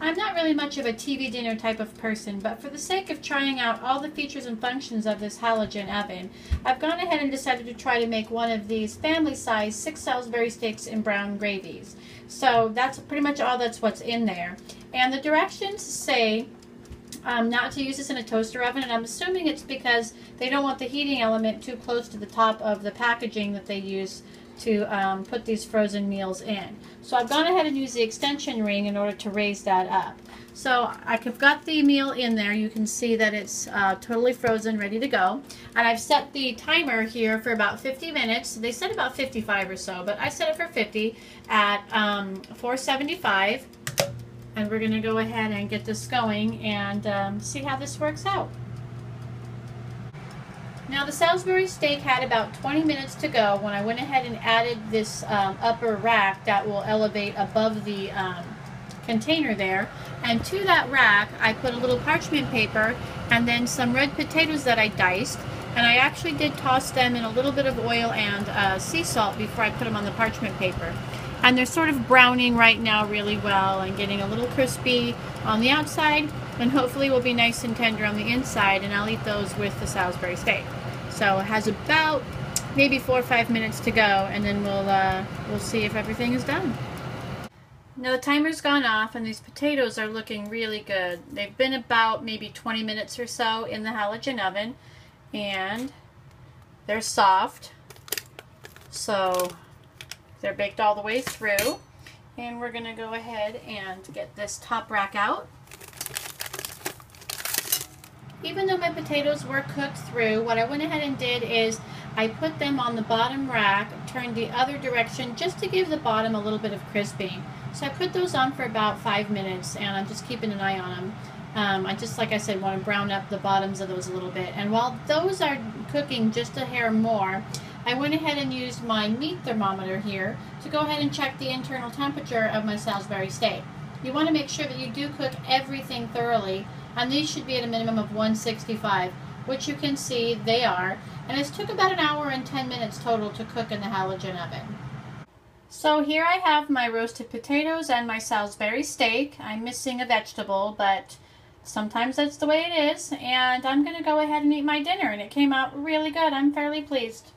I'm not really much of a TV dinner type of person, but for the sake of trying out all the features and functions of this halogen oven, I've gone ahead and decided to try to make one of these family-size 6 Salisbury steaks in brown gravies. So that's pretty much all that's what's in there. And the directions say not to use this in a toaster oven, and I'm assuming it's because they don't want the heating element too close to the top of the packaging that they use to put these frozen meals in. So I've gone ahead and used the extension ring in order to raise that up. So I've got the meal in there. You can see that it's totally frozen, ready to go. And I've set the timer here for about 50 minutes. They said about 55 or so, but I set it for 50 at 475. And we're going to go ahead and get this going and see how this works out. Now the Salisbury steak had about 20 minutes to go when I went ahead and added this upper rack that will elevate above the container there. And to that rack I put a little parchment paper and then some red potatoes that I diced. And I actually did toss them in a little bit of oil and sea salt before I put them on the parchment paper. And they're sort of browning right now really well and getting a little crispy on the outside, and hopefully will be nice and tender on the inside, and I'll eat those with the Salisbury steak. So it has about maybe 4 or 5 minutes to go, and then we'll see if everything is done. Now the timer's gone off and these potatoes are looking really good. They've been about maybe 20 minutes or so in the halogen oven, and they're soft. So they're baked all the way through, and we're going to go ahead and get this top rack out. Even though my potatoes were cooked through, what I went ahead and did is I put them on the bottom rack, turned the other direction just to give the bottom a little bit of crisping. So I put those on for about 5 minutes, and I'm just keeping an eye on them. I just, like I said, want to brown up the bottoms of those a little bit. And while those are cooking just a hair more, I went ahead and used my meat thermometer here to go ahead and check the internal temperature of my Salisbury steak. You want to make sure that you do cook everything thoroughly, and these should be at a minimum of 165, which you can see they are. And it took about an hour and 10 minutes total to cook in the halogen oven. So here I have my roasted potatoes and my Salisbury steak. I'm missing a vegetable, but sometimes that's the way it is. And I'm going to go ahead and eat my dinner, and it came out really good. I'm fairly pleased.